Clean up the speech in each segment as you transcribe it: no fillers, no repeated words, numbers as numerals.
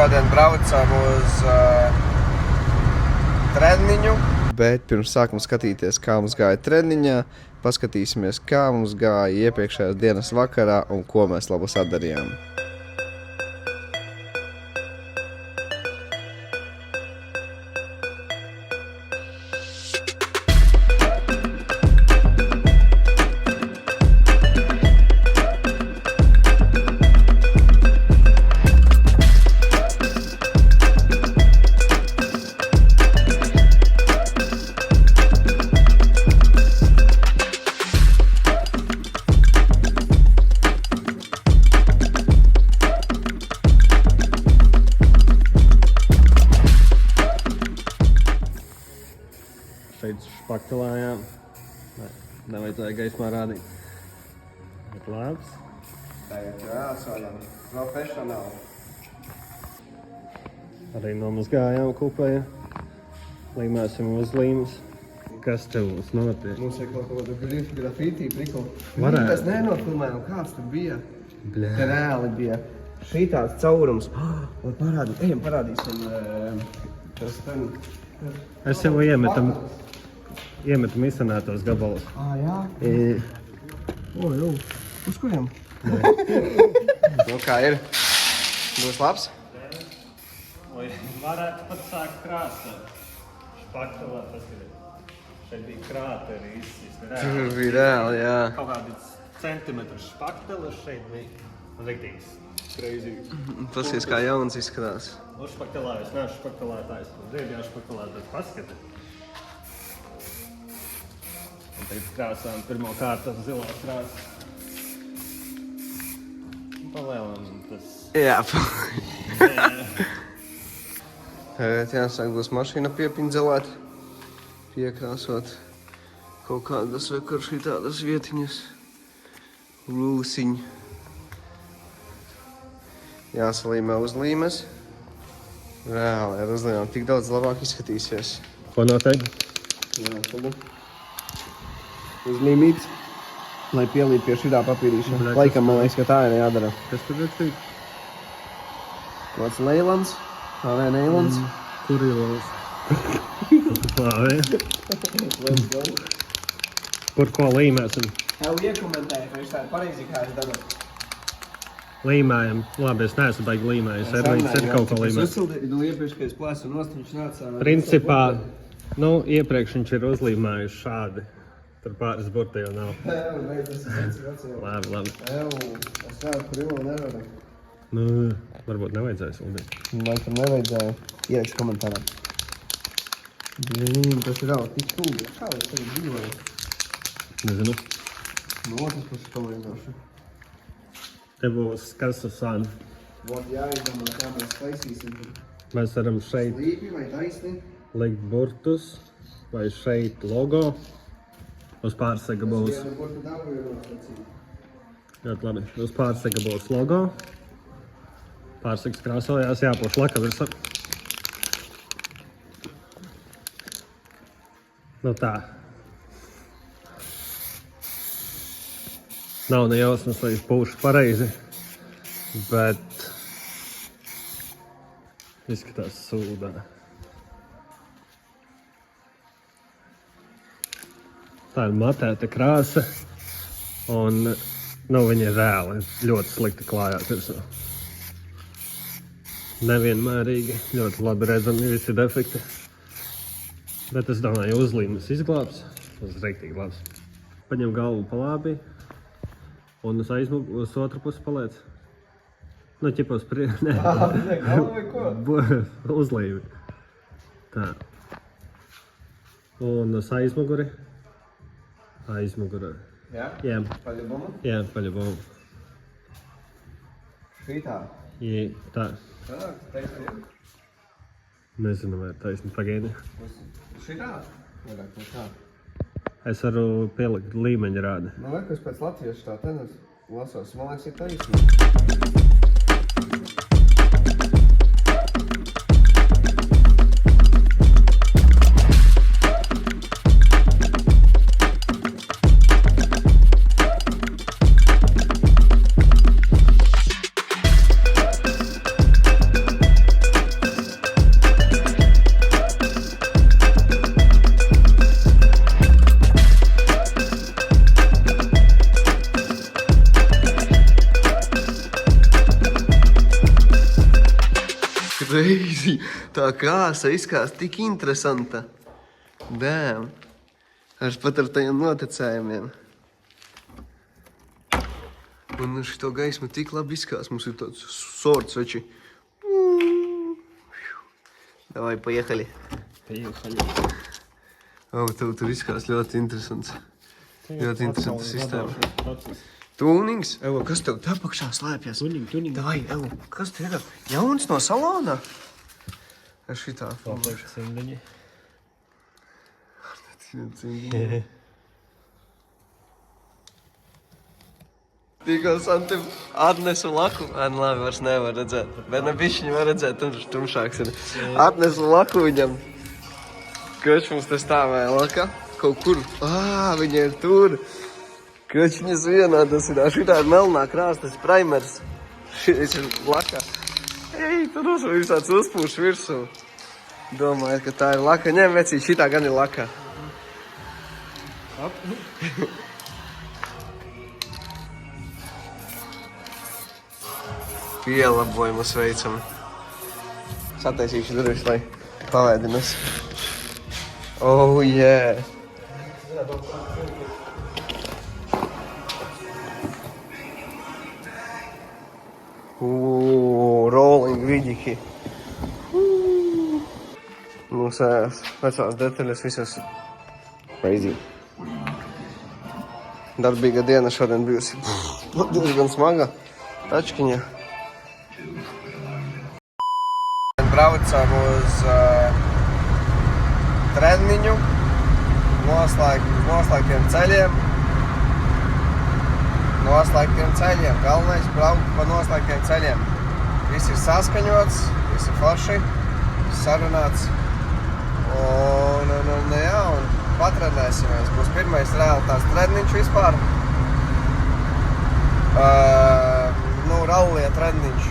Šodien braucam uz treniņu. Bet pirms sākam skatīties, kā mums gāja treniņā, paskatīsimies, kā mums gāja iepriekšējās dienas vakarā un ko mēs labu sadarījām. Šeit špaktelājām. Nevajadzēja gaismā rādīt. Bet labs. Tagad jāsājam profesionāli. Arī nomazgājām kupēju. Līmēsim uz līmes. Kas tev mums notiek? Mums ir kaut kāda grafītī prikla. Varētu. Mēs nenofilmējām, kāds tur bija. Te reāli bija šitāds caurums. Ejam parādīsim. Es jau iemetam izsanētos gabalus. Jā? Uz kuriem? Nu, kā ir? Būs labs? Varētu pat sākt krāsot. Špaktelā paskatīt. Šeit bija krāteri izsist. Tur bija reāli, jā. Kaut kādi centimetru špaktelis šeit bija. Riktīgs. Crazy. Paskaties, kā jauns izskatās. Uzšpaktelājos, neesmu špaktelētājs. Gribu špaktelēt, bet paskatīt. Un tagad krāsām pirmo kārtu zilā krāsa. Palielam tas... Jā. Tagad jāsāk būs mašīna piepindzelēt, piekrāsot kaut kādas vai kur šitādas vietiņas, rūsiņi. Jāsalīmē uz līmes. Reāli, ar uzlīmēm tik daudz labāk izskatīsies. Ko noteikti? Jā, tad uz līmītes, lai pielīd pie šitā papīrīša. Laikam, man liekas, ka tā ir jādara. Kas tur ir cik? Kāds leilans, AV neilans. Kur ir labs? Let's go. Kur ko līmēsim? Tev iekomentēja, ka viņš tā ir pareizi, kā es daru. Līmējam. Labi, es neesmu baigi līmējis. Erlīts ir kaut ko līmējis. Es uzsildīju iepriekšējais plēs un nost viņš nāca... Principā, iepriekš viņš ir uzlīmējis šādi. Tur pāris burti jau nav. Tas ir vecajā. Labi. Es vēl kur jau nevaru. Nu, varbūt nevajadzēja sildīt. Laikam nevajadzēja. Ierakst komentārā. Tas ir vēl tik tūgi. Kā es tagad dzīvoju? Nezinu. No otras puses pamēģināšu. Te būs kas uz sānu. Vot jāizdomā, kā mēs taisīsim. Mēs varam šeit Līpi vai taisni? likt burtus, vai šeit logo. Uz pārsega būs. Vienu burtu dabu ir nostacīja. Ļoti labi. Uz pārsega būs logo. Pārsegs krāsojās, jāpoš laka virsā. Nu tā. Nav ne jausmas, vai es pūšu pareizi, bet izskatās sūdā. Tā ir matēta krāsa, un viņa ir reāli ļoti slikti klājās virsū. Nevienmērīgi, ļoti labi redzami visi defekti. Bet es domāju, uzlīmes izglābs, tas ir riktīgi labs. Paņem galvu pa labi. Un uz otru pusi paliec. Nu, ķipa uz priekšu. Nē, galva vai ko? Uzlīmi. Tā. Un uz aizmuguri. Aizmuguri. Jā? Jā. Paļabumu? Jā, paļabumu. Šitā? Jā, tā. Tā, taisni ir? Nezinu, vai taisni pagaidi. Šitā? Vairāk no tā. Es varu pielikt līmeņa rādi. Nu, vai, kas pēc latviešu tā tenis lasās, man liekas, ir taisni. crazy. Tā krāsa izskās tik interesanta. Damn. Ar pat ar tajiem noticējumiem. Un šito gaismu tik labi izskās. Mums ir tāds sorts veči. Davai, поехали. Tur izskās ļoti interesants. Ļoti interesanta sistēma. Tūnings? Evo, kas tev tā pakšā slēpjas? Tuning. Davai, evo, kas tev ir? Jauns no salona? Ar šitā. Cimdiņi. Tikko Santim atnesu laku. Labi, vairs nevar redzēt. Bet ne bišķiņu var redzēt, tumšāks ir. Atnesu laku viņam. Kroč mums te stāvēja laka. Kaut kur. Viņa ir tur. Kroč viņas vienādas ir. Šitā ir melnā krāsa, tas primers. Šis ir laka. Ej, tur visāds uzpūš virsū. Domāju, ka tā ir laka. Ņem vecī, šitā gan ir laka. Pielabojumus veicam. Sataisīšu durvis, lai pavēdinas. Oh, yeah! Rolling vidiķi. Mūsējās vecās detaļas visas crazy. Darbīga diena šodien bijusi. Diezgan smaga tačkiņa. Braucam uz treniņu, noslēgtiem ceļiem. Galvenais braukt pa noslēgtiem ceļiem. Viss ir saskaņots, viss ir forši, sarunāts. Un patrenēsimies. Būs pirmais realitātes treniņš vispār. Rallija treniņš,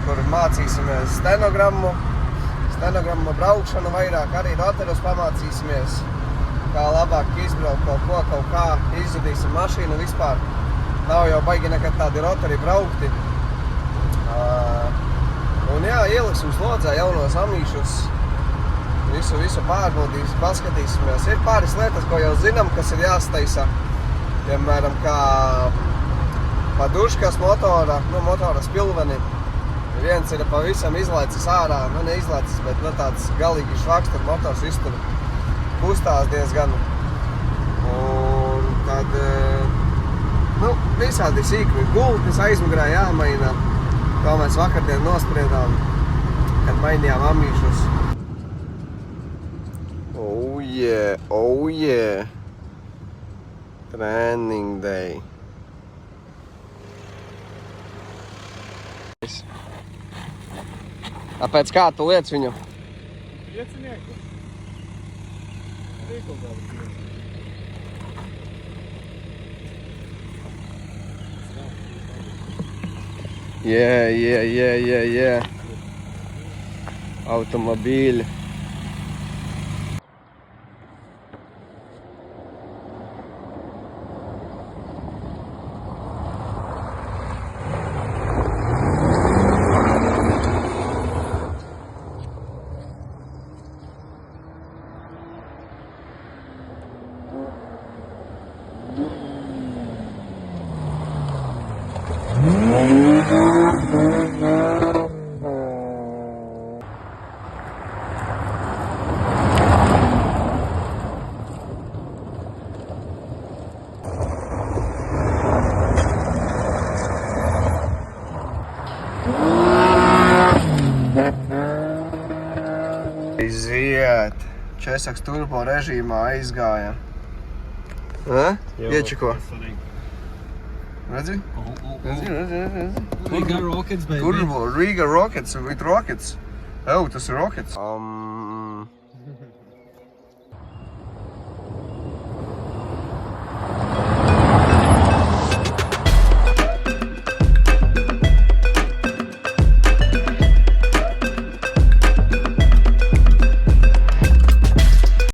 kur mācīsimies stenogrammu braukšanu vairāk, arī rotorus pamācīsimies, kā labāk izbraukt kaut kā, izzudīsim mašīnu vispār. Nav jau baigi nekad tādi rotori braukti. Un jā, ieliksim slodzē jaunos amīšus, visu pārbaudīsim, paskatīsimies. Ir pāris lietas, ko jau zinām, kas ir jāstaisa, piemēram, kā paduškas motora spilveni. Viens ir pavisam izlaicis ārā, neizlaicis, bet tāds galīgi švaks, tad motors iztur kustās diezgan. Un tad, visādi sīkumi gultnes aizmugurē jāmaina. To mēs vakardien nospriedām, kad mainījām amīšus. Oh yeah. Training day. Pēc kā tu liec viņu? Piecinieku. Rīkulgāli. Yeah. Automobīļi. Aiziet! Česaks turbo režīmā aizgāja. Iečiko. Redzi? Redzi. Riga Rockets, baby. Turbo, Riga Rockets with rockets. Tas ir rockets.